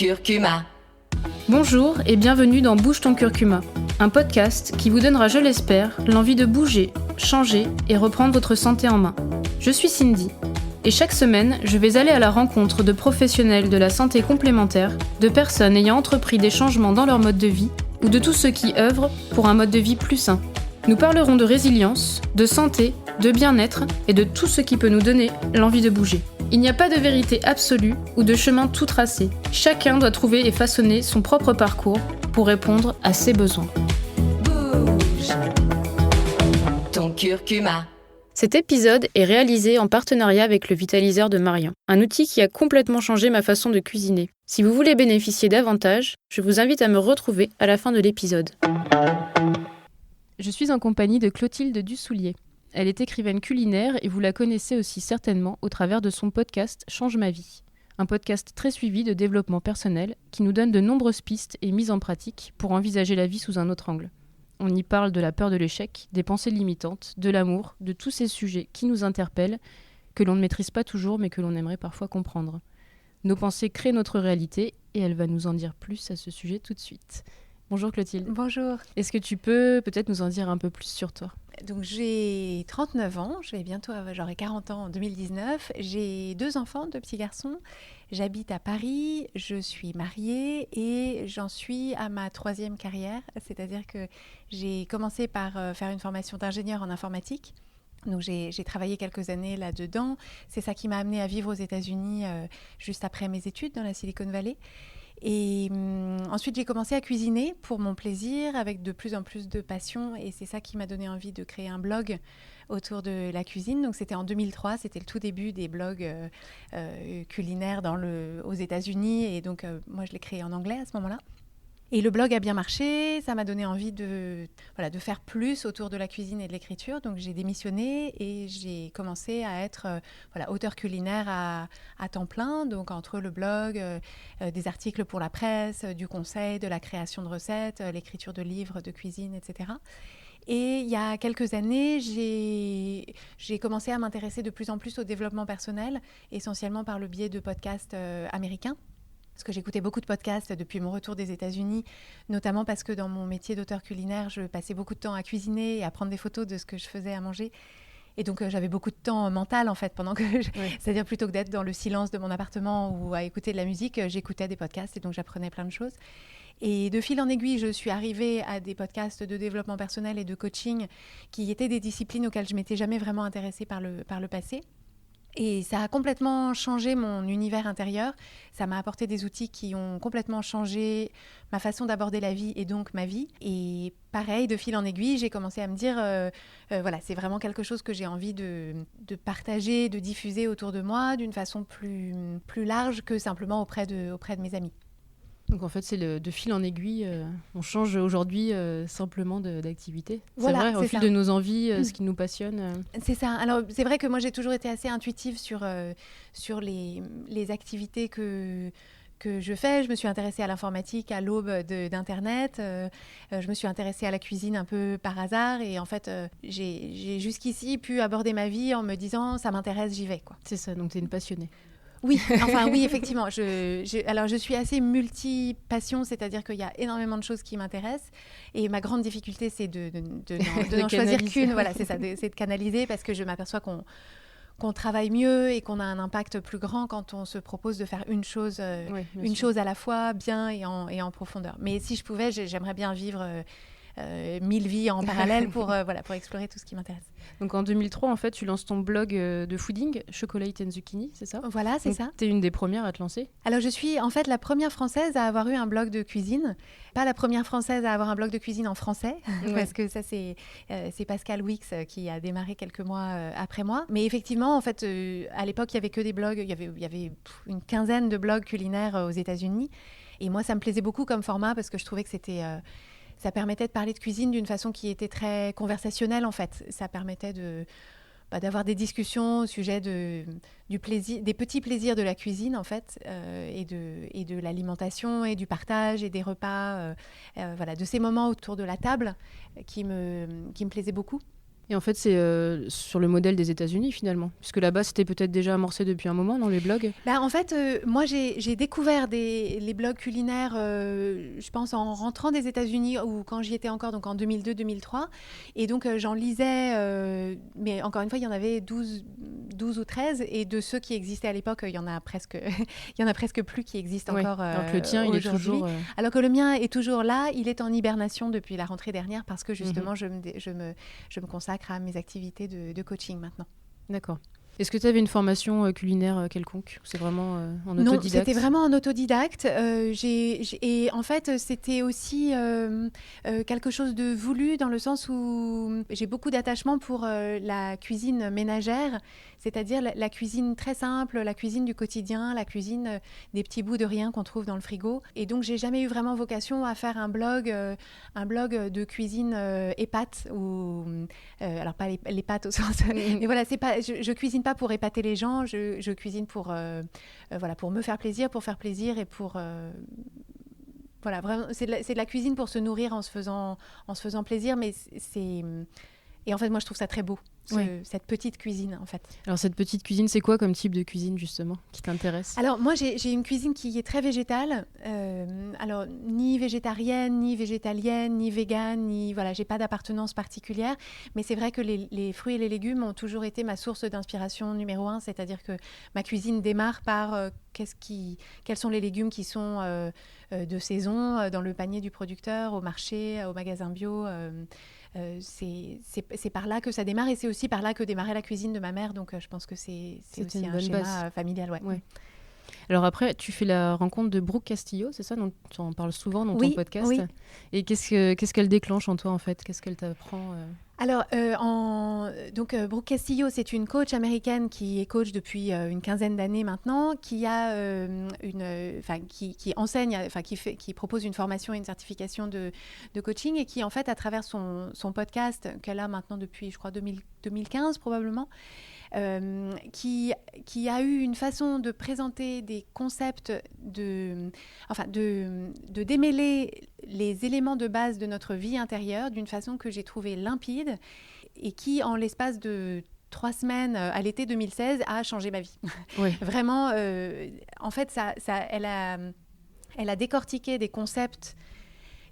curcuma. Bonjour et bienvenue dans Bouge ton curcuma, un podcast qui vous donnera, je l'espère, l'envie de bouger, changer et reprendre votre santé en main. Je suis Cindy et chaque semaine, je vais aller à la rencontre de professionnels de la santé complémentaire, de personnes ayant entrepris des changements dans leur mode de vie ou de tous ceux qui œuvrent pour un mode de vie plus sain. Nous parlerons de résilience, de santé, de bien-être et de tout ce qui peut nous donner l'envie de bouger. Il n'y a pas de vérité absolue ou de chemin tout tracé. Chacun doit trouver et façonner son propre parcours pour répondre à ses besoins. Bouge ton curcuma. Cet épisode est réalisé en partenariat avec le Vitaliseur de Marian, un outil qui a complètement changé ma façon de cuisiner. Si vous voulez bénéficier davantage, je vous invite à me retrouver à la fin de l'épisode. Je suis en compagnie de Clotilde Dussoulier. Elle est écrivaine culinaire et vous la connaissez aussi certainement au travers de son podcast Change ma vie. Un podcast très suivi de développement personnel qui nous donne de nombreuses pistes et mises en pratique pour envisager la vie sous un autre angle. On y parle de la peur de l'échec, des pensées limitantes, de l'amour, de tous ces sujets qui nous interpellent, que l'on ne maîtrise pas toujours mais que l'on aimerait parfois comprendre. Nos pensées créent notre réalité et elle va nous en dire plus à ce sujet tout de suite. Bonjour Clotilde. Bonjour. Est-ce que tu peux peut-être nous en dire un peu plus sur toi ? Donc j'ai 39 ans, j'aurai 40 ans en 2019. J'ai 2 enfants, 2 petits garçons. J'habite à Paris, je suis mariée et j'en suis à ma 3e carrière. C'est-à-dire que j'ai commencé par faire une formation d'ingénieur en informatique. Donc j'ai travaillé quelques années là-dedans. C'est ça qui m'a amenée à vivre aux États-Unis juste après mes études dans la Silicon Valley. Et ensuite, j'ai commencé à cuisiner pour mon plaisir, avec de plus en plus de passion. Et c'est ça qui m'a donné envie de créer un blog autour de la cuisine. Donc, c'était en 2003, c'était le tout début des blogs culinaires aux États-Unis. Et donc, moi, je l'ai créé en anglais à ce moment-là. Et le blog a bien marché, ça m'a donné envie de faire plus autour de la cuisine et de l'écriture. Donc j'ai démissionné et j'ai commencé à être auteur culinaire à temps plein. Donc entre le blog, des articles pour la presse, du conseil, de la création de recettes, l'écriture de livres de cuisine, etc. Et il y a quelques années, j'ai commencé à m'intéresser de plus en plus au développement personnel, essentiellement par le biais de podcasts américains. Parce que j'écoutais beaucoup de podcasts depuis mon retour des États-Unis, notamment parce que dans mon métier d'auteur culinaire, je passais beaucoup de temps à cuisiner et à prendre des photos de ce que je faisais à manger. Et donc, j'avais beaucoup de temps mental, en fait, c'est-à-dire plutôt que d'être dans le silence de mon appartement ou à écouter de la musique, j'écoutais des podcasts et donc j'apprenais plein de choses. Et de fil en aiguille, je suis arrivée à des podcasts de développement personnel et de coaching qui étaient des disciplines auxquelles je ne m'étais jamais vraiment intéressée par le passé. Et ça a complètement changé mon univers intérieur. Ça m'a apporté des outils qui ont complètement changé ma façon d'aborder la vie et donc ma vie. Et pareil, de fil en aiguille, j'ai commencé à me dire, c'est vraiment quelque chose que j'ai envie de partager, de diffuser autour de moi d'une façon plus large que simplement auprès de mes amis. Donc en fait, c'est de fil en aiguille, on change aujourd'hui simplement d'activité. Voilà, c'est vrai, au fil ça. De nos envies, ce qui nous passionne. C'est ça. Alors c'est vrai que moi j'ai toujours été assez intuitive sur les activités que je fais. Je me suis intéressée à l'informatique à l'aube d'Internet. Je me suis intéressée à la cuisine un peu par hasard. Et en fait, j'ai jusqu'ici pu aborder ma vie en me disant ça m'intéresse, j'y vais, quoi. C'est ça, donc tu es une passionnée. Oui, effectivement. Alors, je suis assez multi-passion, c'est-à-dire qu'il y a énormément de choses qui m'intéressent. Et ma grande difficulté, c'est de n'en choisir qu'une. Voilà, c'est ça, c'est de canaliser parce que je m'aperçois qu'on travaille mieux et qu'on a un impact plus grand quand on se propose de faire une chose à la fois, bien et en profondeur. Mais si je pouvais, j'aimerais bien vivre 1000 vies en parallèle pour explorer tout ce qui m'intéresse. Donc en 2003, en fait, tu lances ton blog de fooding, Chocolate and Zucchini, c'est ça ? Voilà, c'est ça. Tu es une des premières à te lancer ? Alors je suis en fait la première française à avoir eu un blog de cuisine. Pas la première française à avoir un blog de cuisine en français, parce que ça c'est Pascal Wix qui a démarré quelques mois après moi. Mais effectivement, en fait, à l'époque, il y avait que des blogs, il y avait une quinzaine de blogs culinaires aux États-Unis. Et moi, ça me plaisait beaucoup comme format parce que je trouvais que ça permettait de parler de cuisine d'une façon qui était très conversationnelle, en fait. Ça permettait d'avoir des discussions au sujet du plaisir, des petits plaisirs de la cuisine, en fait, et de l'alimentation et du partage et des repas, de ces moments autour de la table qui me plaisaient beaucoup. Et en fait, c'est sur le modèle des États-Unis finalement, puisque là-bas, c'était peut-être déjà amorcé depuis un moment dans les blogs. En fait, moi, j'ai découvert les blogs culinaires, je pense, en rentrant des États-Unis ou quand j'y étais encore, donc en 2002-2003. Et donc, j'en lisais, mais encore une fois, il y en avait 12 ou 13. Et de ceux qui existaient à l'époque, il y en a presque, il y en a presque plus qui existent encore alors que le tien, il est toujours... Alors que le mien est toujours là. Il est en hibernation depuis la rentrée dernière parce que justement, je me consacre à mes activités de coaching maintenant. D'accord. Est-ce que tu avais une formation culinaire quelconque ? C'est vraiment en autodidacte ? Non, c'était vraiment en autodidacte. Et en fait, c'était aussi quelque chose de voulu dans le sens où j'ai beaucoup d'attachement pour la cuisine ménagère, c'est-à-dire la cuisine très simple, la cuisine du quotidien, la cuisine des petits bouts de rien qu'on trouve dans le frigo. Et donc, j'ai jamais eu vraiment vocation à faire un blog de cuisine épate ou alors pas les pâtes au sens. Mais voilà, c'est pas. Je cuisine pas pour épater les gens. Je cuisine pour pour me faire plaisir et pour voilà, vraiment, c'est de la cuisine pour se nourrir en se faisant plaisir, mais et en fait, moi, je trouve ça très beau, cette petite cuisine, en fait. Alors, cette petite cuisine, c'est quoi comme type de cuisine, justement, qui t'intéresse ? Alors, moi, j'ai une cuisine qui est très végétale. Alors, ni végétarienne, ni végétalienne, ni végane, Voilà, j'ai pas d'appartenance particulière. Mais c'est vrai que les fruits et les légumes ont toujours été ma source d'inspiration numéro 1. C'est-à-dire que ma cuisine démarre par quels sont les légumes qui sont de saison, dans le panier du producteur, au marché, au magasin bio. C'est par là que ça démarre et c'est aussi par là que démarrait la cuisine de ma mère, donc je pense que c'est aussi un schéma familial. Ouais. Alors après, tu fais la rencontre de Brooke Castillo, c'est ça, dont tu en parles souvent dans ton podcast. Oui. Et qu'est-ce qu'elle déclenche en toi en fait ? Qu'est-ce qu'elle t'apprend Alors, Brooke Castillo, c'est une coach américaine qui est coach depuis une quinzaine d'années maintenant, qui enseigne, qui propose une formation et une certification de coaching et qui, en fait, à travers son podcast qu'elle a maintenant depuis, je crois, 2015 probablement, qui a eu une façon de présenter des concepts, de démêler les éléments de base de notre vie intérieure d'une façon que j'ai trouvée limpide et qui, en l'espace de 3 semaines à l'été 2016, a changé ma vie. Oui. Vraiment, en fait, elle a décortiqué des concepts.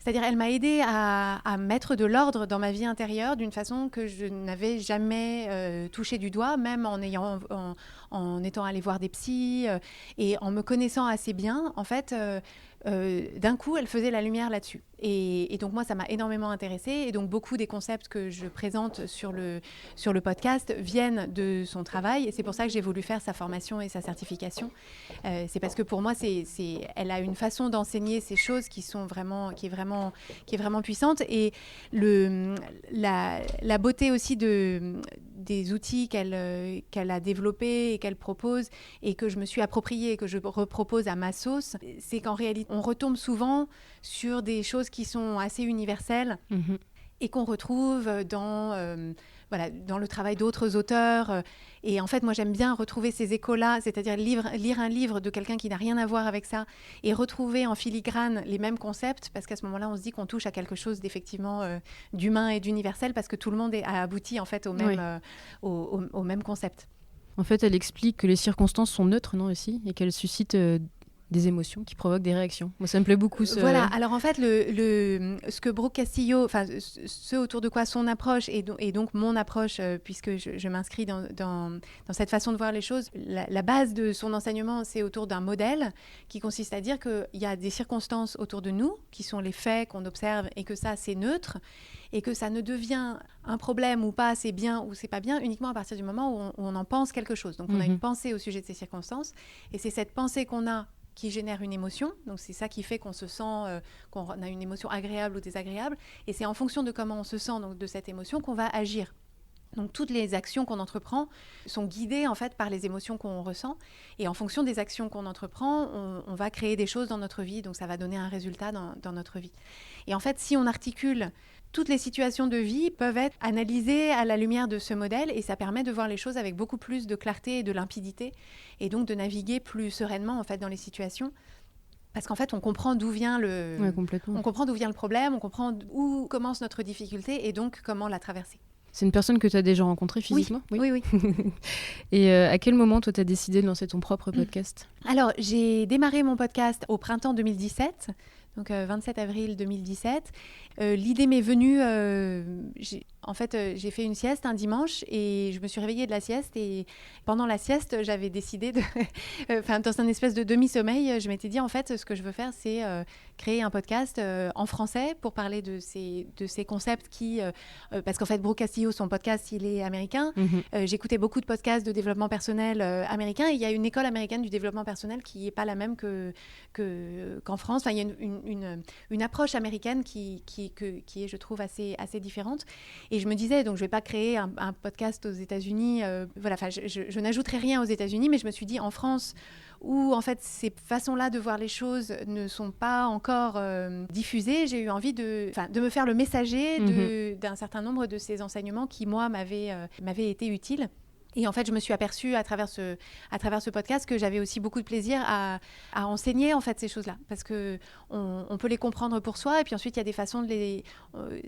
C'est-à-dire, elle m'a aidée à mettre de l'ordre dans ma vie intérieure d'une façon que je n'avais jamais touché du doigt, même en étant allée voir des psys et en me connaissant assez bien. En fait, d'un coup, elle faisait la lumière là-dessus. Et donc, moi, ça m'a énormément intéressée. Et donc, beaucoup des concepts que je présente sur le podcast viennent de son travail. Et c'est pour ça que j'ai voulu faire sa formation et sa certification. C'est parce que pour moi, elle a une façon d'enseigner ces choses qui est vraiment puissante. Et la beauté aussi des outils qu'elle a développés et qu'elle propose et que je me suis appropriée et que je repropose à ma sauce, c'est qu'en réalité, on retombe souvent sur des choses qui sont assez universelles et qu'on retrouve dans le travail d'autres auteurs. Et en fait, moi, j'aime bien retrouver ces échos-là, c'est-à-dire lire un livre de quelqu'un qui n'a rien à voir avec ça et retrouver en filigrane les mêmes concepts, parce qu'à ce moment-là, on se dit qu'on touche à quelque chose d'effectivement d'humain et d'universel, parce que tout le monde a abouti en fait au même concept. En fait, elle explique que les circonstances sont neutres, non, aussi, et qu'elles suscitent des émotions qui provoquent des réactions. Moi, ça me plaît beaucoup. Voilà, alors en fait, ce que Brooke Castillo, ce autour de quoi son approche, et donc mon approche, puisque je m'inscris dans cette façon de voir les choses, la base de son enseignement, c'est autour d'un modèle qui consiste à dire qu'il y a des circonstances autour de nous, qui sont les faits qu'on observe, et que ça, c'est neutre, et que ça ne devient un problème ou pas, c'est bien ou c'est pas bien, uniquement à partir du moment où on en pense quelque chose. Donc, on a une pensée au sujet de ces circonstances, et c'est cette pensée qu'on a qui génère une émotion. Donc, c'est ça qui fait qu'on se sent, qu'on a une émotion agréable ou désagréable. Et c'est en fonction de comment on se sent, donc de cette émotion, qu'on va agir. Donc, toutes les actions qu'on entreprend sont guidées en fait par les émotions qu'on ressent. Et en fonction des actions qu'on entreprend, on va créer des choses dans notre vie. Donc, ça va donner un résultat dans notre vie. Et en fait, si on articule toutes les situations de vie peuvent être analysées à la lumière de ce modèle et ça permet de voir les choses avec beaucoup plus de clarté et de limpidité et donc de naviguer plus sereinement en fait dans les situations. Parce qu'en fait, on comprend d'où vient complètement. On comprend d'où vient le problème, on comprend où commence notre difficulté et donc comment la traverser. C'est une personne que tu as déjà rencontrée physiquement? Oui. Et à quel moment, toi, tu as décidé de lancer ton propre podcast? Alors, j'ai démarré mon podcast au printemps 2017, donc 27 avril 2017. L'idée m'est venue, j'ai fait une sieste un dimanche et je me suis réveillée de la sieste, et pendant la sieste, j'avais décidé dans un espèce de demi-sommeil, je m'étais dit en fait, ce que je veux faire, c'est créer un podcast en français pour parler de ces concepts parce qu'en fait, Brooke Castillo, son podcast, il est américain. J'écoutais beaucoup de podcasts de développement personnel américain, et il y a une école américaine du développement personnel qui n'est pas la même qu'en France. Enfin, il y a une approche américaine qui est, je trouve, assez différente. Et je me disais, donc je ne vais pas créer un podcast aux États-Unis. Je n'ajouterai rien aux États-Unis, mais je me suis dit, en France, où en fait ces façons-là de voir les choses ne sont pas encore diffusées, j'ai eu envie de me faire le messager d'un certain nombre de ces enseignements qui, moi, m'avaient été utiles. Et en fait, je me suis aperçue à travers ce podcast que j'avais aussi beaucoup de plaisir à enseigner en fait ces choses-là, parce que on peut les comprendre pour soi, et puis ensuite il y a des façons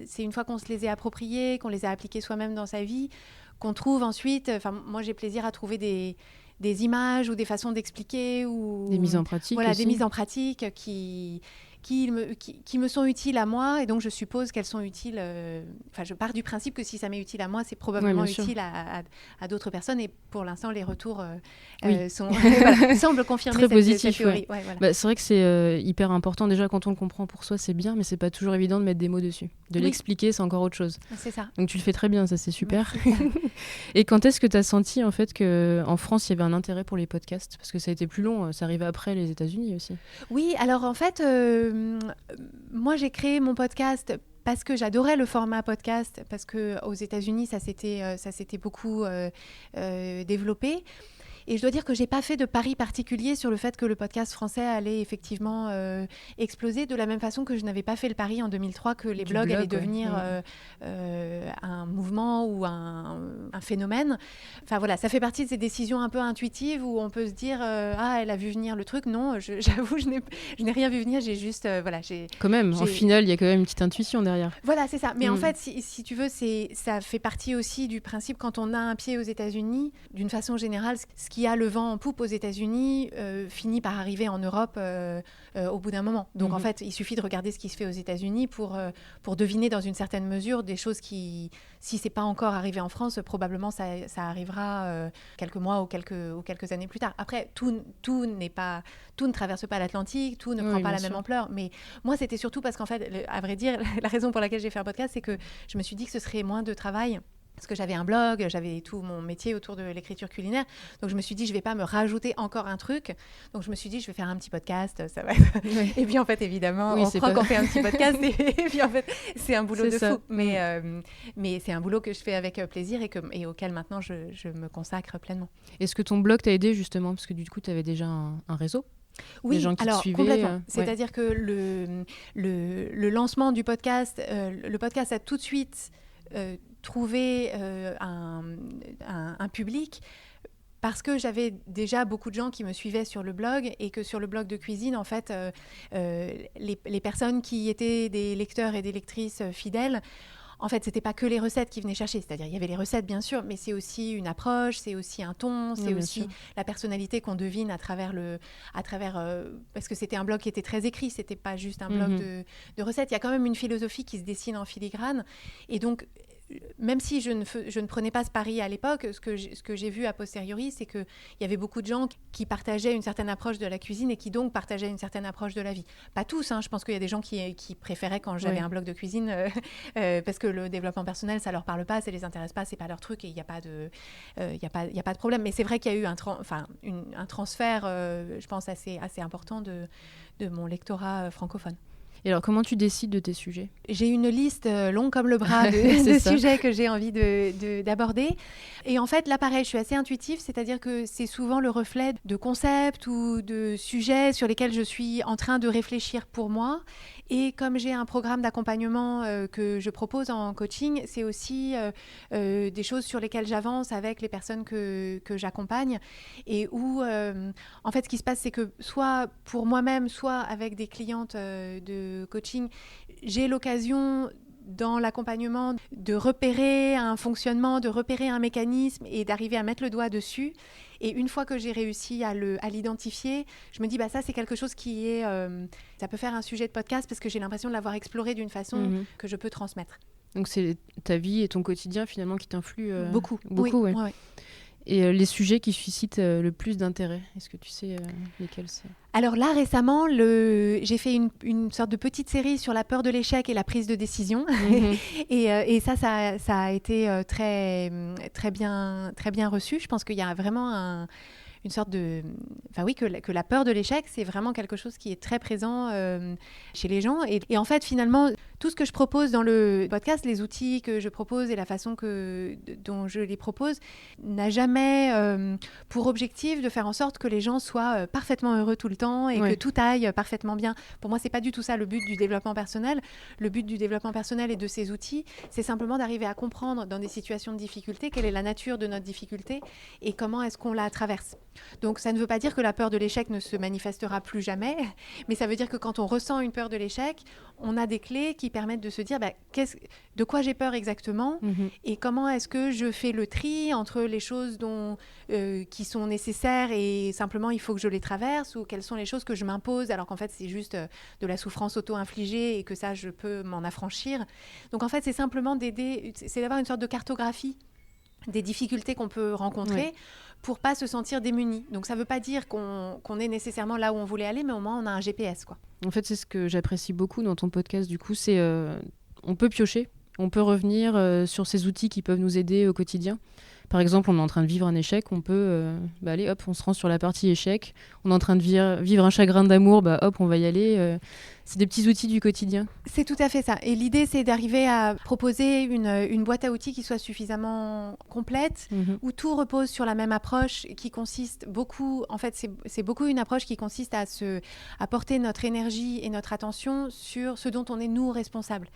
c'est une fois qu'on se les est appropriées, qu'on les a appliquées soi-même dans sa vie, qu'on trouve ensuite. Moi, j'ai plaisir à trouver des images ou des façons d'expliquer, ou des mises en pratique. Voilà, aussi. des mises en pratique qui me sont utiles à moi, et donc je suppose qu'elles sont utiles. Je pars du principe que si ça m'est utile à moi, c'est probablement utile à d'autres personnes, et pour l'instant, les retours semblent confirmer cette théorie. Ouais. Voilà. C'est vrai que c'est hyper important. Déjà, quand on le comprend pour soi, c'est bien, mais c'est pas toujours évident de mettre des mots dessus. De l'expliquer, c'est encore autre chose. C'est ça. Donc tu le fais très bien, ça c'est super. Et quand est-ce que tu as senti en fait qu'en France, il y avait un intérêt pour les podcasts? Parce que ça a été plus long, ça arrivait après les États-Unis aussi. Oui, alors en fait, moi j'ai créé mon podcast parce que j'adorais le format podcast, parce qu'aux États-Unis, ça s'était beaucoup développé. Et je dois dire que je n'ai pas fait de pari particulier sur le fait que le podcast français allait effectivement exploser, de la même façon que je n'avais pas fait le pari en 2003 que les blogs allaient devenir un mouvement ou un phénomène. Enfin voilà, ça fait partie de ces décisions un peu intuitives où on peut se dire elle a vu venir le truc. Non, j'avoue, je n'ai rien vu venir, j'ai juste... Quand même, en final, il y a quand même une petite intuition derrière. Voilà, c'est ça. Mais en fait, si tu veux, ça fait partie aussi du principe, quand on a un pied aux États-Unis, d'une façon générale, ce qui a le vent en poupe aux États-Unis finit par arriver en Europe au bout d'un moment. Donc en fait, il suffit de regarder ce qui se fait aux États-Unis pour deviner dans une certaine mesure des choses qui, si c'est pas encore arrivé en France, probablement ça arrivera quelques mois ou quelques années plus tard. Après, tout ne traverse pas l'Atlantique, tout ne prend pas la même ampleur. Mais moi, c'était surtout parce qu'en fait, à vrai dire, la raison pour laquelle j'ai fait un podcast, c'est que je me suis dit que ce serait moins de travail. Parce que j'avais un blog, j'avais tout mon métier autour de l'écriture culinaire. Donc, je me suis dit, je ne vais pas me rajouter encore un truc. Donc, je me suis dit, je vais faire un petit podcast. Ça va. Et puis, en fait, évidemment, on croit qu'on fait un petit podcast. Et puis, en fait, c'est un boulot de fou. Mais c'est un boulot que je fais avec plaisir et auquel maintenant, je me consacre pleinement. Est-ce que ton blog t'a aidé, justement? Parce que du coup, tu avais déjà un réseau. Oui, gens qui alors te suivaient, complètement. C'est-à-dire que le lancement du podcast, le podcast a tout de suite... trouver un public, parce que j'avais déjà beaucoup de gens qui me suivaient sur le blog, et que sur le blog de cuisine, en fait, les personnes qui étaient des lecteurs et des lectrices fidèles, en fait, c'était pas que les recettes qui venaient chercher. C'est-à-dire, il y avait les recettes, bien sûr, mais c'est aussi une approche, c'est aussi un ton, c'est aussi la personnalité qu'on devine à travers parce que c'était un blog qui était très écrit, c'était pas juste un blog de recettes. Il y a quand même une philosophie qui se dessine en filigrane. Et donc, même si je ne prenais pas ce pari à l'époque, ce que j'ai vu a posteriori, c'est qu'il y avait beaucoup de gens qui partageaient une certaine approche de la cuisine, et qui donc partageaient une certaine approche de la vie. Pas tous, je pense qu'il y a des gens qui préféraient quand j'avais un blog de cuisine, parce que le développement personnel, ça leur parle pas, ça les intéresse pas, c'est pas leur truc, et il n'y a pas de problème. Mais c'est vrai qu'il y a eu un transfert, je pense, assez important de mon lectorat francophone. Et alors, comment tu décides de tes sujets? J'ai une liste longue comme le bras de sujets que j'ai envie d'aborder. Et en fait, là, pareil, je suis assez intuitive, c'est-à-dire que c'est souvent le reflet de concepts ou de sujets sur lesquels je suis en train de réfléchir pour moi. Et comme j'ai un programme d'accompagnement que je propose en coaching, c'est aussi des choses sur lesquelles j'avance avec les personnes que j'accompagne, et où, en fait, ce qui se passe, c'est que soit pour moi-même, soit avec des clientes de coaching, j'ai l'occasion dans l'accompagnement de repérer un fonctionnement, de repérer un mécanisme et d'arriver à mettre le doigt dessus. Et une fois que j'ai réussi à l'identifier, je me dis, ça c'est quelque chose qui est... ça peut faire un sujet de podcast parce que j'ai l'impression de l'avoir exploré d'une façon que je peux transmettre. Donc c'est ta vie et ton quotidien finalement qui t'influent beaucoup, ouais. Ouais. Et les sujets qui suscitent le plus d'intérêt, est-ce que tu sais lesquels c'est ? Alors là, récemment, j'ai fait une sorte de petite série sur la peur de l'échec et la prise de décision. Et ça a été très bien reçu. Je pense qu'il y a vraiment une sorte de... Enfin oui, que la peur de l'échec, c'est vraiment quelque chose qui est très présent chez les gens. Et en fait, finalement, tout ce que je propose dans le podcast, les outils que je propose et la façon dont je les propose, n'a jamais pour objectif de faire en sorte que les gens soient parfaitement heureux tout le temps et que tout aille parfaitement bien. Pour moi, c'est pas du tout ça le but du développement personnel. Le but du développement personnel et de ces outils, c'est simplement d'arriver à comprendre dans des situations de difficulté quelle est la nature de notre difficulté et comment est-ce qu'on la traverse. Donc ça ne veut pas dire que la peur de l'échec ne se manifestera plus jamais, mais ça veut dire que quand on ressent une peur de l'échec, on a des clés qui permettent de se dire de quoi j'ai peur exactement et comment est-ce que je fais le tri entre les choses qui sont nécessaires et simplement il faut que je les traverse, ou quelles sont les choses que je m'impose alors qu'en fait c'est juste de la souffrance auto-infligée et que ça je peux m'en affranchir. Donc en fait c'est simplement c'est d'avoir une sorte de cartographie des difficultés qu'on peut rencontrer pour pas se sentir démuni. Donc ça veut pas dire qu'on est nécessairement là où on voulait aller, mais au moins on a un GPS, quoi. En fait, c'est ce que j'apprécie beaucoup dans ton podcast, du coup, c'est on peut piocher, on peut revenir sur ces outils qui peuvent nous aider au quotidien. Par exemple, on est en train de vivre un échec, on peut, allez, hop, on se rend sur la partie échec. On est en train de vivre un chagrin d'amour, hop, on va y aller. C'est des petits outils du quotidien. C'est tout à fait ça. Et l'idée, c'est d'arriver à proposer une boîte à outils qui soit suffisamment complète, où tout repose sur la même approche qui consiste beaucoup... En fait, c'est beaucoup une approche qui consiste à porter notre énergie et notre attention sur ce dont on est, nous, responsable.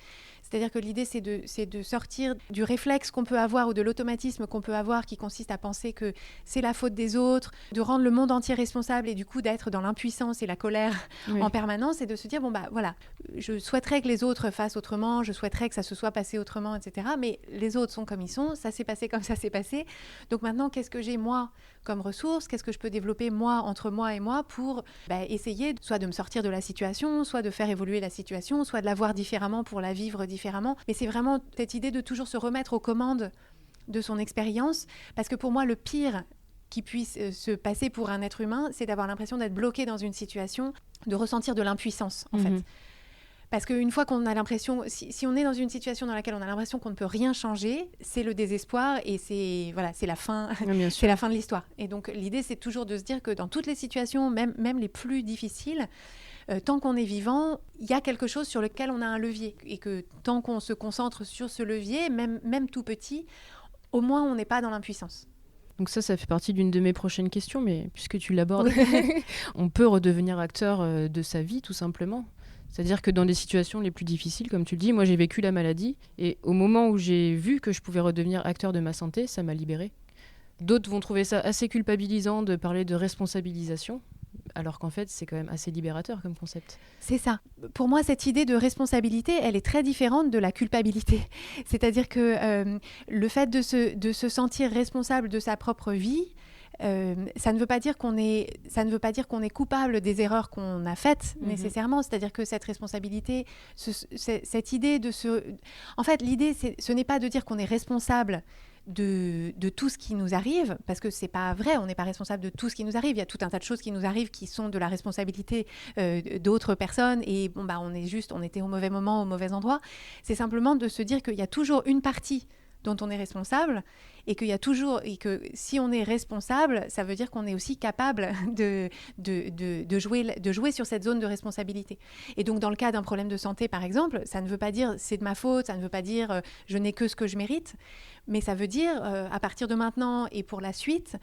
C'est-à-dire que l'idée, c'est de sortir du réflexe qu'on peut avoir ou de l'automatisme qu'on peut avoir qui consiste à penser que c'est la faute des autres, de rendre le monde entier responsable et du coup d'être dans l'impuissance et la colère en permanence, et de se dire, voilà, je souhaiterais que les autres fassent autrement, je souhaiterais que ça se soit passé autrement, etc. Mais les autres sont comme ils sont, ça s'est passé comme ça s'est passé. Donc maintenant, qu'est-ce que j'ai, moi, comme ressources, qu'est-ce que je peux développer, moi, entre moi et moi, pour essayer soit de me sortir de la situation, soit de faire évoluer la situation, soit de la voir différemment pour la vivre différemment. Mais c'est vraiment cette idée de toujours se remettre aux commandes de son expérience, parce que pour moi, le pire qui puisse se passer pour un être humain, c'est d'avoir l'impression d'être bloqué dans une situation, de ressentir de l'impuissance, en fait. Parce qu'une fois qu'on a l'impression, si on est dans une situation dans laquelle on a l'impression qu'on ne peut rien changer, c'est le désespoir et c'est la fin, c'est la fin de l'histoire. Et donc l'idée, c'est toujours de se dire que dans toutes les situations, même les plus difficiles, tant qu'on est vivant, il y a quelque chose sur lequel on a un levier. Et que tant qu'on se concentre sur ce levier, même tout petit, au moins on n'est pas dans l'impuissance. Donc ça fait partie d'une de mes prochaines questions, mais puisque tu l'abordes, on peut redevenir acteur de sa vie, tout simplement. C'est-à-dire que dans des situations les plus difficiles, comme tu le dis, moi j'ai vécu la maladie, et au moment où j'ai vu que je pouvais redevenir acteur de ma santé, ça m'a libérée. D'autres vont trouver ça assez culpabilisant de parler de responsabilisation, alors qu'en fait, c'est quand même assez libérateur comme concept. C'est ça. Pour moi, cette idée de responsabilité, elle est très différente de la culpabilité. C'est-à-dire que le fait de se sentir responsable de sa propre vie, ça ne veut pas dire qu'on est coupable des erreurs qu'on a faites nécessairement. C'est-à-dire que cette responsabilité, cette idée de se... En fait, l'idée, ce n'est pas de dire qu'on est responsable de tout ce qui nous arrive, parce que c'est pas vrai, on n'est pas responsable de tout ce qui nous arrive. Il y a tout un tas de choses qui nous arrivent qui sont de la responsabilité d'autres personnes, et on était au mauvais moment, au mauvais endroit. C'est simplement de se dire qu'il y a toujours une partie dont on est responsable, et que si on est responsable, ça veut dire qu'on est aussi capable de jouer sur cette zone de responsabilité. Et donc dans le cas d'un problème de santé, par exemple, ça ne veut pas dire c'est de ma faute, ça ne veut pas dire je n'ai que ce que je mérite, mais ça veut dire à partir de maintenant et pour la suite,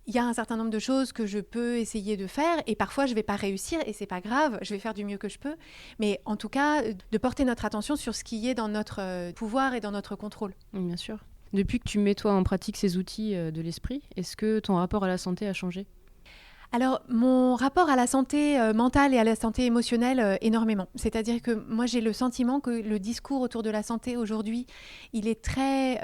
il y a un certain nombre de choses que je peux essayer de faire, et parfois je ne vais pas réussir, et c'est pas grave, je vais faire du mieux que je peux, mais en tout cas de porter notre attention sur ce qui est dans notre pouvoir et dans notre contrôle. Bien sûr. Depuis que tu mets toi en pratique ces outils de l'esprit, est-ce que ton rapport à la santé a changé ? Alors, mon rapport à la santé mentale et à la santé émotionnelle, énormément. C'est-à-dire que moi, j'ai le sentiment que le discours autour de la santé aujourd'hui, il est très...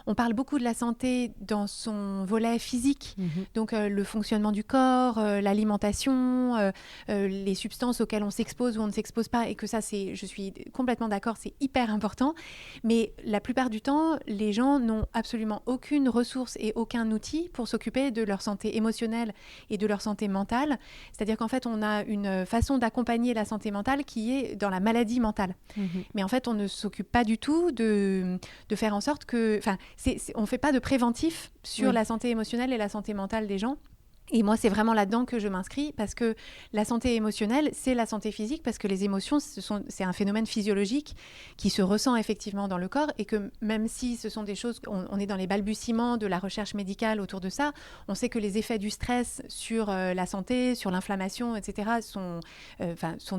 on parle beaucoup de la santé dans son volet physique, donc le fonctionnement du corps, l'alimentation, les substances auxquelles on s'expose ou on ne s'expose pas, et que ça, je suis complètement d'accord, c'est hyper important. Mais la plupart du temps, les gens n'ont absolument aucune ressource et aucun outil pour s'occuper de leur santé émotionnelle et de leur santé mentale. C'est-à-dire qu'en fait, on a une façon d'accompagner la santé mentale qui est dans la maladie mentale. Mais en fait, on ne s'occupe pas du tout de faire en sorte que... Enfin, on ne fait pas de préventif sur la santé émotionnelle et la santé mentale des gens. Et moi, c'est vraiment là-dedans que je m'inscris, parce que la santé émotionnelle, c'est la santé physique, parce que les émotions, c'est un phénomène physiologique qui se ressent effectivement dans le corps, et que même si ce sont des choses, on est dans les balbutiements de la recherche médicale autour de ça, on sait que les effets du stress sur la santé, sur l'inflammation, etc., sont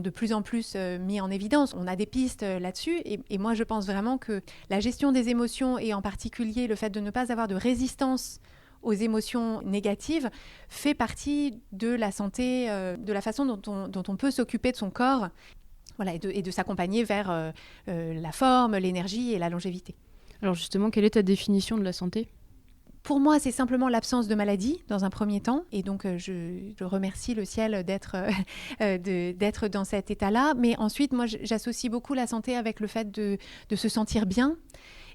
de plus en plus mis en évidence. On a des pistes là-dessus, et moi, je pense vraiment que la gestion des émotions, et en particulier le fait de ne pas avoir de résistance aux émotions négatives, fait partie de la santé, de la façon dont on peut s'occuper de son corps, voilà, et de s'accompagner vers la forme, l'énergie et la longévité. Alors justement, quelle est ta définition de la santé ? Pour moi, c'est simplement l'absence de maladie dans un premier temps. Et donc, je remercie le ciel d'être dans cet état-là. Mais ensuite, moi, j'associe beaucoup la santé avec le fait de se sentir bien.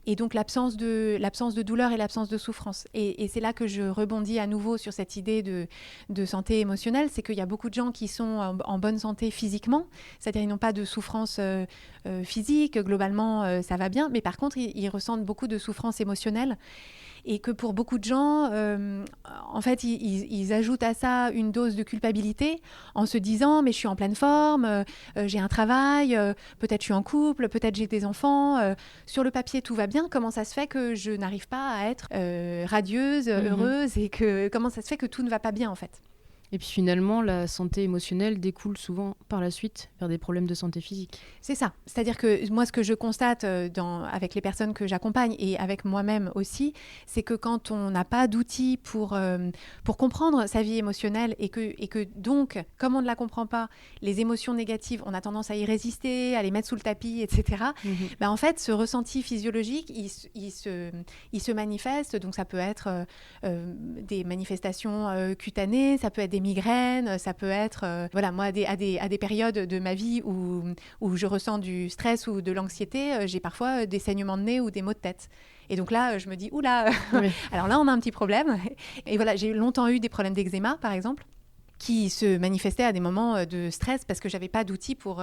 Et donc l'absence de douleur et l'absence de souffrance. Et c'est là que je rebondis à nouveau sur cette idée de santé émotionnelle, c'est qu'il y a beaucoup de gens qui sont en bonne santé physiquement, c'est-à-dire ils n'ont pas de souffrance physique, globalement ça va bien, mais par contre ils ressentent beaucoup de souffrance émotionnelle. Et que pour beaucoup de gens, en fait, ils ajoutent à ça une dose de culpabilité en se disant « mais je suis en pleine forme, j'ai un travail, peut-être je suis en couple, peut-être j'ai des enfants, sur le papier tout va bien, comment ça se fait que je n'arrive pas à être radieuse, heureuse, et comment ça se fait que tout ne va pas bien en fait ?» Et puis finalement, la santé émotionnelle découle souvent par la suite vers des problèmes de santé physique. C'est ça. C'est-à-dire que moi, ce que je constate avec les personnes que j'accompagne et avec moi-même aussi, c'est que quand on n'a pas d'outils pour comprendre sa vie émotionnelle et que donc, comme on ne la comprend pas, les émotions négatives, on a tendance à y résister, à les mettre sous le tapis, etc. Ben, en fait, ce ressenti physiologique, il se manifeste. Donc, ça peut être des manifestations cutanées, ça peut être des migraines, ça peut être, moi, à des périodes de ma vie où je ressens du stress ou de l'anxiété, j'ai parfois des saignements de nez ou des maux de tête. Et donc là, je me dis, oula, alors là, on a un petit problème. Et voilà, j'ai longtemps eu des problèmes d'eczéma, par exemple, qui se manifestaient à des moments de stress parce que j'avais pas d'outils pour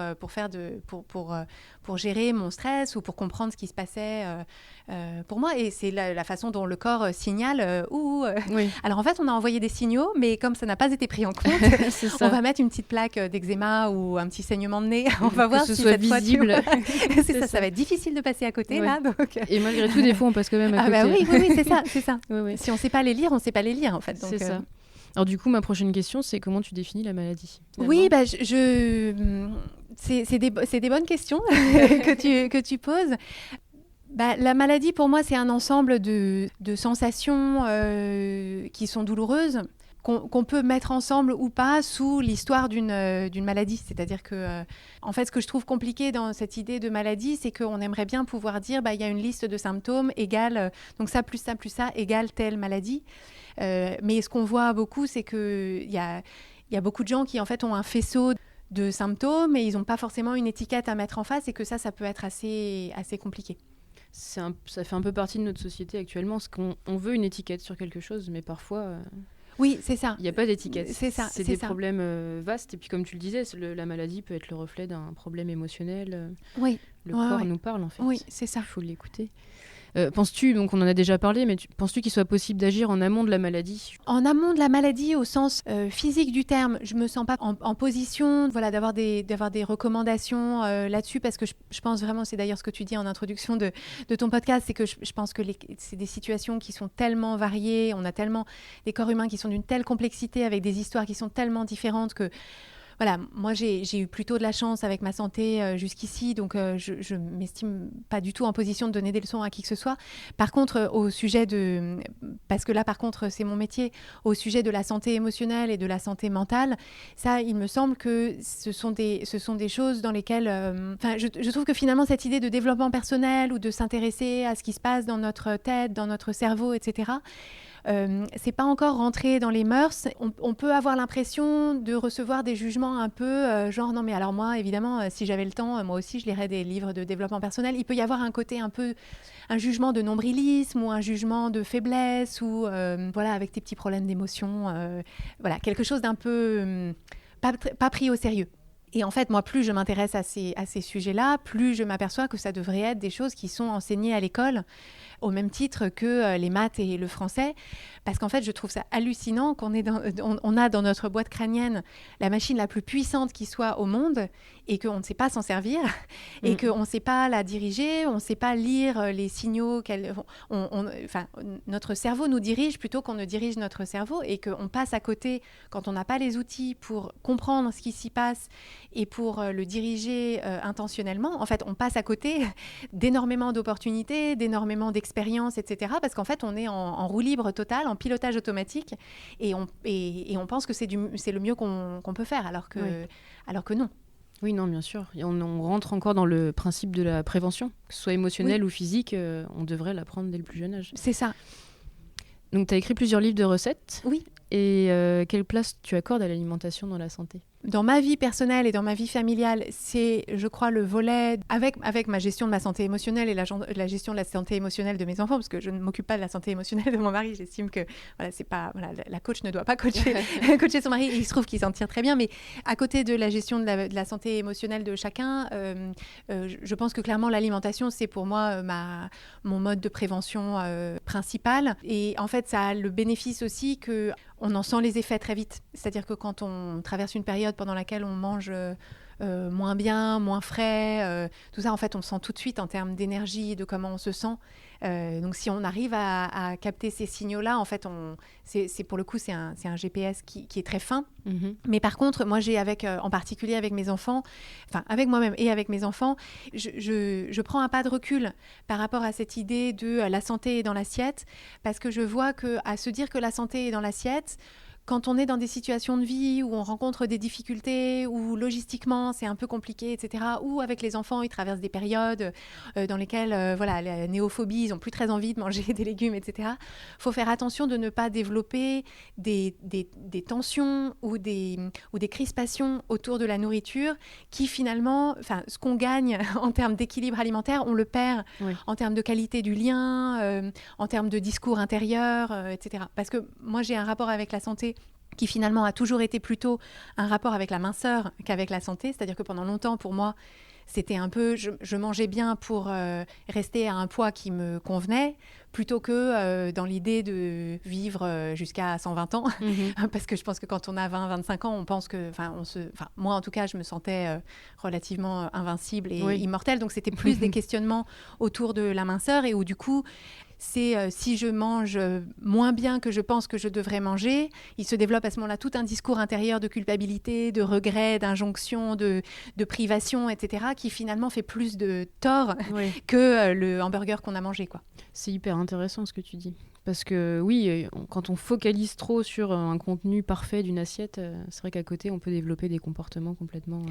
gérer mon stress ou pour comprendre ce qui se passait pour moi. Et c'est la façon dont le corps signale Alors en fait, on a envoyé des signaux, mais comme ça n'a pas été pris en compte, on va mettre une petite plaque d'eczéma ou un petit saignement de nez. On va voir si cette visible. Fois, ça va être difficile de passer à côté là. Donc... Et malgré tout, des fois, on passe quand même à côté. Ah bah oui, c'est ça. Oui. Si on sait pas les lire, on sait pas les lire en fait. Donc, c'est ça. Alors du coup, ma prochaine question, c'est comment tu définis la maladie ? Oui, c'est des bonnes questions que tu poses. La maladie, pour moi, c'est un ensemble de sensations qui sont douloureuses, qu'on peut mettre ensemble ou pas sous l'histoire d'une maladie. C'est-à-dire que, en fait, ce que je trouve compliqué dans cette idée de maladie, c'est qu'on aimerait bien pouvoir dire, il y a une liste de symptômes égale, donc ça plus ça plus ça égale telle maladie. Mais ce qu'on voit beaucoup, c'est qu'il y a beaucoup de gens qui, en fait, ont un faisceau de symptômes et ils n'ont pas forcément une étiquette à mettre en face, et que ça peut être assez compliqué. Ça fait un peu partie de notre société actuellement, parce qu'on veut une étiquette sur quelque chose, mais parfois... Oui, c'est ça. Il n'y a pas d'étiquette. C'est des problèmes vastes. Et puis, comme tu le disais, la maladie peut être le reflet d'un problème émotionnel. Oui. Le corps nous parle, en fait. Oui, c'est ça. Il faut l'écouter. Penses-tu, donc on en a déjà parlé, mais penses-tu qu'il soit possible d'agir en amont de la maladie ? En amont de la maladie, au sens physique du terme, je me sens pas en position, d'avoir des recommandations là-dessus, parce que je pense vraiment, c'est d'ailleurs ce que tu dis en introduction de ton podcast, c'est que je pense que c'est des situations qui sont tellement variées, on a tellement des corps humains qui sont d'une telle complexité, avec des histoires qui sont tellement différentes que voilà, moi j'ai eu plutôt de la chance avec ma santé jusqu'ici, donc je m'estime pas du tout en position de donner des leçons à qui que ce soit. Par contre, parce que là par contre c'est mon métier, au sujet de la santé émotionnelle et de la santé mentale, ça il me semble que ce sont des choses dans lesquelles, je trouve que finalement cette idée de développement personnel ou de s'intéresser à ce qui se passe dans notre tête, dans notre cerveau, etc., c'est pas encore rentré dans les mœurs. On peut avoir l'impression de recevoir des jugements un peu genre non mais alors moi évidemment si j'avais le temps moi aussi je lirais des livres de développement personnel. Il peut y avoir un côté un peu un jugement de nombrilisme ou un jugement de faiblesse ou voilà avec tes petits problèmes d'émotion, voilà quelque chose d'un peu pas pris au sérieux. Et en fait, moi, plus je m'intéresse à ces sujets-là, plus je m'aperçois que ça devrait être des choses qui sont enseignées à l'école, au même titre que les maths et le français. Parce qu'en fait, je trouve ça hallucinant qu'on on a dans notre boîte crânienne la machine la plus puissante qui soit au monde et qu'on ne sait pas s'en servir et qu'on ne sait pas la diriger, on ne sait pas lire les signaux. Notre cerveau nous dirige plutôt qu'on ne dirige notre cerveau et qu'on passe à côté quand on n'a pas les outils pour comprendre ce qui s'y passe et pour le diriger intentionnellement. En fait, on passe à côté d'énormément d'opportunités, d'énormément d'expériences, etc. Parce qu'en fait, on est en roue libre totale, en pilotage automatique et on pense que c'est le mieux qu'on peut faire alors que non. Oui, non, bien sûr. Et on rentre encore dans le principe de la prévention, que ce soit émotionnelle ou physique, on devrait l'apprendre dès le plus jeune âge. C'est ça. Donc, tu as écrit plusieurs livres de recettes. Oui. Et quelle place tu accordes à l'alimentation dans la santé ? Dans ma vie personnelle et dans ma vie familiale, c'est, je crois, le volet avec ma gestion de ma santé émotionnelle et la gestion de la santé émotionnelle de mes enfants, parce que je ne m'occupe pas de la santé émotionnelle de mon mari. J'estime que c'est pas, la coach ne doit pas coacher son mari. Il se trouve qu'il s'en tire très bien, mais à côté de la gestion de la santé émotionnelle de chacun, je pense que clairement l'alimentation, c'est pour moi mon mode de prévention principal. Et en fait, ça a le bénéfice aussi que on en sent les effets très vite. C'est-à-dire que quand on traverse une période pendant laquelle on mange moins bien, moins frais, tout ça, en fait, on le sent tout de suite en termes d'énergie, de comment on se sent. Donc, si on arrive à capter ces signaux-là, en fait, c'est pour le coup, c'est un GPS qui est très fin. Mm-hmm. Mais par contre, moi, j'ai en particulier avec mes enfants, enfin, avec moi-même et avec mes enfants, je prends un pas de recul par rapport à cette idée de la santé est dans l'assiette, parce que je vois qu'à se dire que la santé est dans l'assiette, quand on est dans des situations de vie où on rencontre des difficultés, où logistiquement c'est un peu compliqué, etc., ou avec les enfants, ils traversent des périodes dans lesquelles, la néophobie, ils n'ont plus très envie de manger des légumes, etc., il faut faire attention de ne pas développer des tensions ou des crispations autour de la nourriture qui finalement, ce qu'on gagne en termes d'équilibre alimentaire, on le perd en termes de qualité du lien, en termes de discours intérieur, etc. Parce que moi, j'ai un rapport avec la santé qui finalement a toujours été plutôt un rapport avec la minceur qu'avec la santé. C'est-à-dire que pendant longtemps, pour moi, c'était un peu, je mangeais bien pour rester à un poids qui me convenait, plutôt que dans l'idée de vivre jusqu'à 120 ans. Mm-hmm. Parce que je pense que quand on a 20-25 ans, on pense que, moi en tout cas, je me sentais relativement invincible et immortelle. Donc c'était plus des questionnements autour de la minceur et où du coup, c'est si je mange moins bien que je pense que je devrais manger, il se développe à ce moment-là tout un discours intérieur de culpabilité, de regret, d'injonction, de privation, etc., qui finalement fait plus de tort que le hamburger qu'on a mangé, quoi. C'est hyper intéressant ce que tu dis. Parce que oui, quand on focalise trop sur un contenu parfait d'une assiette, c'est vrai qu'à côté, on peut développer des comportements complètement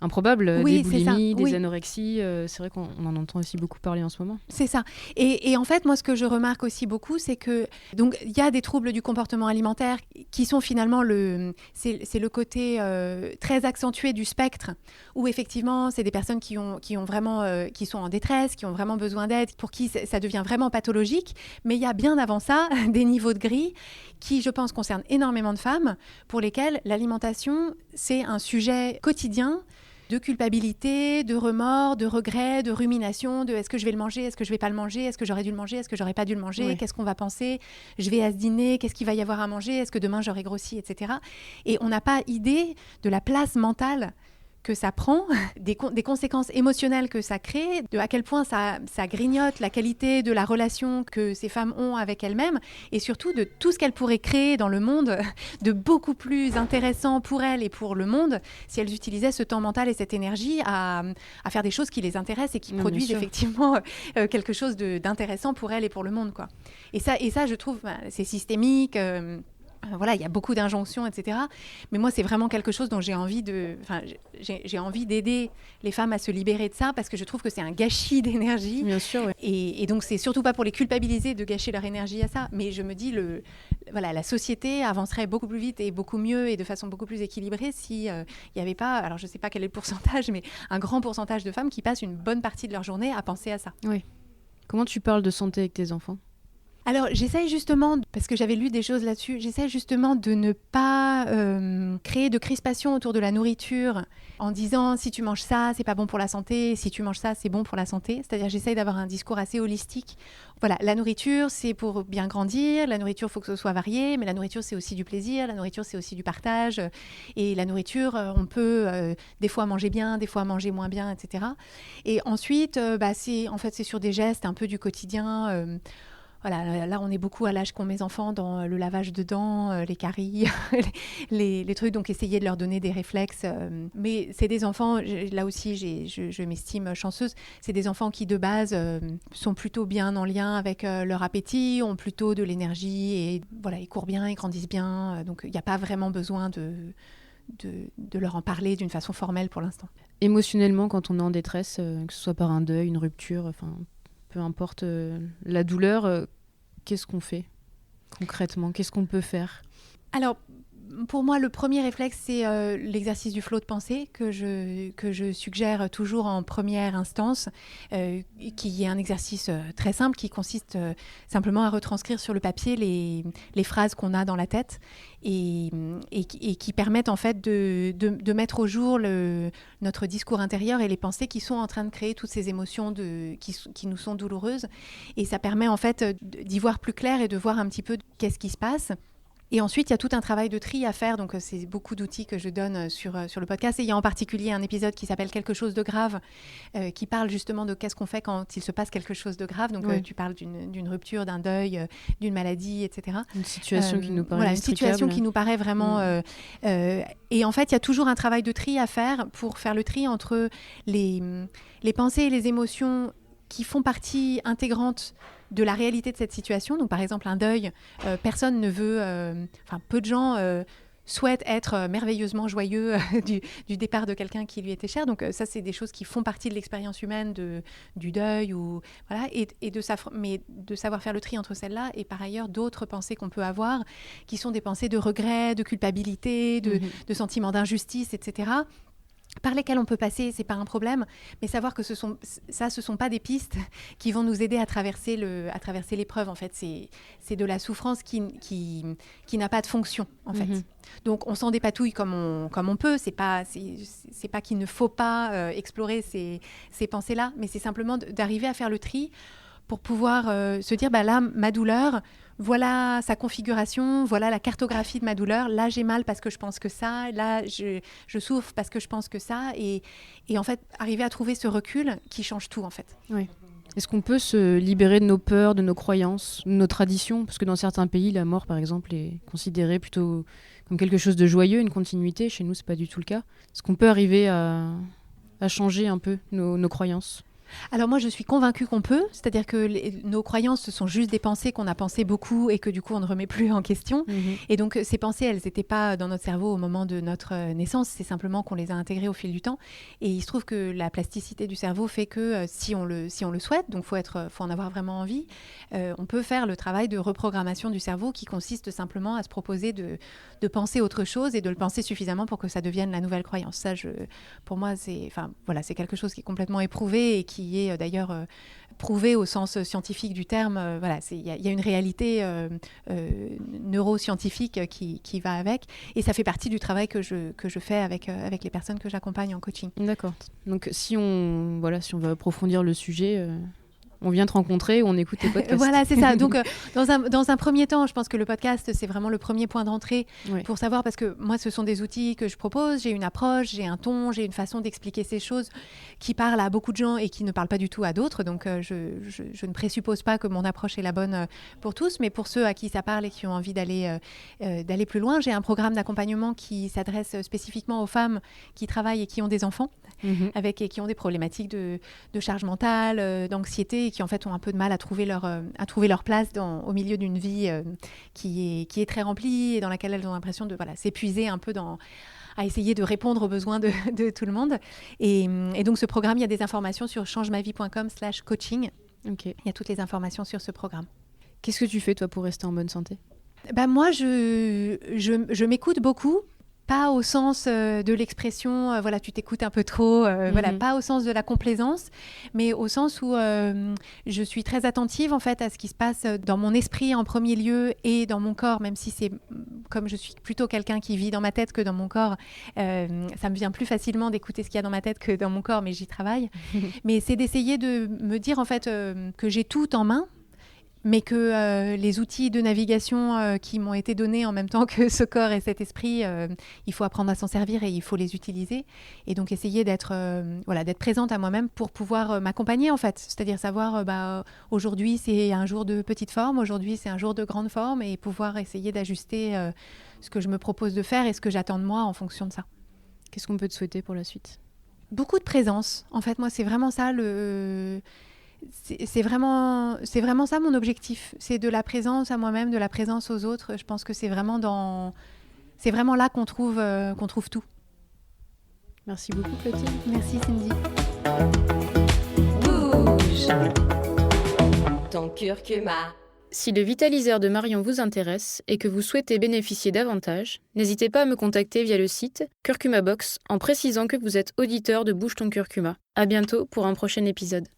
improbables, des boulimies, des anorexies. C'est vrai qu'on en entend aussi beaucoup parler en ce moment. C'est ça. Et en fait, moi, ce que je remarque aussi beaucoup, c'est que donc il y a des troubles du comportement alimentaire qui sont finalement c'est le côté très accentué du spectre, où effectivement, c'est des personnes qui ont vraiment qui sont en détresse, qui ont vraiment besoin d'aide, pour qui ça devient vraiment pathologique. Mais il y a bien avant ça des niveaux de gris qui, je pense, concernent énormément de femmes, pour lesquelles l'alimentation, c'est un sujet quotidien de culpabilité, de remords, de regrets, de rumination, de est-ce que je vais le manger, est-ce que je vais pas le manger, est-ce que j'aurais dû le manger, est-ce que j'aurais pas dû le manger, qu'est-ce qu'on va penser, je vais à ce dîner, qu'est-ce qu'il va y avoir à manger, est-ce que demain j'aurai grossi, etc. Et on n'a pas idée de la place mentale que ça prend, des conséquences émotionnelles que ça crée, de à quel point ça grignote la qualité de la relation que ces femmes ont avec elles-mêmes, et surtout de tout ce qu'elles pourraient créer dans le monde de beaucoup plus intéressant pour elles et pour le monde si elles utilisaient ce temps mental et cette énergie à faire des choses qui les intéressent et qui produisent effectivement quelque chose d'intéressant pour elles et pour le monde, quoi. Et ça, je trouve, c'est systémique. Voilà, il y a beaucoup d'injonctions, etc. Mais moi, c'est vraiment quelque chose dont j'ai envie d'aider les femmes à se libérer de ça, parce que je trouve que c'est un gâchis d'énergie. Bien sûr, oui. Et donc, c'est surtout pas pour les culpabiliser de gâcher leur énergie à ça. Mais je me dis, la société avancerait beaucoup plus vite et beaucoup mieux et de façon beaucoup plus équilibrée si il n'y avait pas, alors je sais pas quel est le pourcentage, mais un grand pourcentage de femmes qui passent une bonne partie de leur journée à penser à ça. Oui. Comment tu parles de santé avec tes enfants ? Alors, j'essaye justement, parce que j'avais lu des choses là-dessus, j'essaye justement de ne pas créer de crispation autour de la nourriture en disant si tu manges ça, c'est pas bon pour la santé, si tu manges ça, c'est bon pour la santé. C'est-à-dire, j'essaye d'avoir un discours assez holistique. Voilà, la nourriture, c'est pour bien grandir, la nourriture, il faut que ce soit varié, mais la nourriture, c'est aussi du plaisir, la nourriture, c'est aussi du partage. Et la nourriture, on peut des fois manger bien, des fois manger moins bien, etc. Et ensuite, c'est sur des gestes un peu du quotidien. Voilà, là, on est beaucoup à l'âge qu'ont mes enfants dans le lavage de dents, les caries, les trucs. Donc, essayer de leur donner des réflexes. Mais c'est des enfants, là aussi, je m'estime chanceuse. C'est des enfants qui, de base, sont plutôt bien en lien avec leur appétit, ont plutôt de l'énergie. Et voilà, ils courent bien, ils grandissent bien. Donc, il n'y a pas vraiment besoin de leur en parler d'une façon formelle pour l'instant. Émotionnellement, quand on est en détresse, que ce soit par un deuil, une rupture, enfin... peu importe la douleur, qu'est-ce qu'on fait concrètement ? Qu'est-ce qu'on peut faire ? Alors, pour moi, le premier réflexe, c'est l'exercice du flot de pensée que je suggère toujours en première instance, qui est un exercice très simple qui consiste simplement à retranscrire sur le papier les phrases qu'on a dans la tête et qui permettent en fait de mettre au jour notre discours intérieur et les pensées qui sont en train de créer toutes ces émotions qui nous sont douloureuses. Et ça permet en fait d'y voir plus clair et de voir un petit peu qu'est-ce qui se passe. Et ensuite, il y a tout un travail de tri à faire. Donc, c'est beaucoup d'outils que je donne sur le podcast. Et il y a en particulier un épisode qui s'appelle « Quelque chose de grave », qui parle justement de qu'est-ce qu'on fait quand il se passe quelque chose de grave. Donc, tu parles d'une rupture, d'un deuil, d'une maladie, etc. Une situation qui nous paraît voilà, une situation qui nous paraît vraiment... et en fait, il y a toujours un travail de tri à faire pour faire le tri entre les pensées et les émotions qui font partie intégrante de la réalité de cette situation. Donc, par exemple, un deuil, personne ne veut... peu de gens souhaitent être merveilleusement joyeux du départ de quelqu'un qui lui était cher. Donc, ça, c'est des choses qui font partie de l'expérience humaine du deuil. Voilà, mais de savoir faire le tri entre celles-là et par ailleurs d'autres pensées qu'on peut avoir, qui sont des pensées de regret, de culpabilité, de sentiments d'injustice, etc., par lesquels on peut passer, c'est pas un problème, mais savoir que ce sont pas des pistes qui vont nous aider à traverser l'épreuve. En fait, c'est de la souffrance qui n'a pas de fonction, en fait. Donc, on s'en dépatouille comme on peut. C'est pas qu'il ne faut pas explorer ces pensées-là, mais c'est simplement d'arriver à faire le tri pour pouvoir se dire, là, ma douleur, voilà sa configuration, voilà la cartographie de ma douleur. Là, j'ai mal parce que je pense que ça. Là, je souffre parce que je pense que ça. Et en fait, arriver à trouver ce recul qui change tout, en fait. Oui. Est-ce qu'on peut se libérer de nos peurs, de nos croyances, de nos traditions ? Parce que dans certains pays, la mort, par exemple, est considérée plutôt comme quelque chose de joyeux, une continuité. Chez nous, c'est pas du tout le cas. Est-ce qu'on peut arriver à changer un peu nos croyances ? Alors moi, je suis convaincue qu'on peut, c'est-à-dire que nos croyances, ce sont juste des pensées qu'on a pensées beaucoup et que du coup, on ne remet plus en question. Et donc, ces pensées, elles n'étaient pas dans notre cerveau au moment de notre naissance, c'est simplement qu'on les a intégrées au fil du temps. Et il se trouve que la plasticité du cerveau fait que si on le souhaite, donc faut en avoir vraiment envie, on peut faire le travail de reprogrammation du cerveau qui consiste simplement à se proposer de penser autre chose et de le penser suffisamment pour que ça devienne la nouvelle croyance. Ça, pour moi, c'est quelque chose qui est complètement éprouvé et qui est d'ailleurs prouvé au sens scientifique du terme. Il y a une réalité neuroscientifique qui va avec, et ça fait partie du travail que je fais avec les personnes que j'accompagne en coaching. D'accord. Donc si on veut approfondir le sujet, on vient te rencontrer ou on écoute tes podcasts. Voilà, c'est ça. Donc, dans un premier temps, je pense que le podcast, c'est vraiment le premier point d'entrée pour savoir, parce que moi, ce sont des outils que je propose. J'ai une approche, j'ai un ton, j'ai une façon d'expliquer ces choses qui parlent à beaucoup de gens et qui ne parlent pas du tout à d'autres. Donc, je ne présuppose pas que mon approche est la bonne pour tous, mais pour ceux à qui ça parle et qui ont envie d'aller plus loin, j'ai un programme d'accompagnement qui s'adresse spécifiquement aux femmes qui travaillent et qui ont des enfants, et qui ont des problématiques de charge mentale, d'anxiété, et qui en fait ont un peu de mal à trouver leur place au milieu d'une vie qui est très remplie et dans laquelle elles ont l'impression de s'épuiser un peu à essayer de répondre aux besoins de tout le monde. Et donc ce programme, il y a des informations sur changemavie.com/coaching. Okay. Il y a toutes les informations sur ce programme. Qu'est-ce que tu fais toi pour rester en bonne santé ? Moi, je m'écoute beaucoup. Pas au sens de l'expression, tu t'écoutes un peu trop, pas au sens de la complaisance, mais au sens où je suis très attentive en fait à ce qui se passe dans mon esprit en premier lieu et dans mon corps, même si c'est comme je suis plutôt quelqu'un qui vit dans ma tête que dans mon corps, ça me vient plus facilement d'écouter ce qu'il y a dans ma tête que dans mon corps, mais j'y travaille. Mais c'est d'essayer de me dire en fait que j'ai tout en main, mais que les outils de navigation qui m'ont été donnés en même temps que ce corps et cet esprit, il faut apprendre à s'en servir et il faut les utiliser. Et donc essayer d'être présente à moi-même pour pouvoir m'accompagner en fait. C'est-à-dire savoir, aujourd'hui c'est un jour de petite forme, aujourd'hui c'est un jour de grande forme, et pouvoir essayer d'ajuster ce que je me propose de faire et ce que j'attends de moi en fonction de ça. Qu'est-ce qu'on peut te souhaiter pour la suite ? Beaucoup de présence. En fait, moi, c'est vraiment ça C'est vraiment ça mon objectif, c'est de la présence à moi-même, de la présence aux autres. Je pense que c'est vraiment là qu'on trouve tout. Merci beaucoup Clotilde. Merci Cindy. Bouge ton curcuma. Si le vitaliseur de Marion vous intéresse et que vous souhaitez bénéficier davantage, n'hésitez pas à me contacter via le site Curcuma Box en précisant que vous êtes auditeur de Bouge ton curcuma. À bientôt pour un prochain épisode.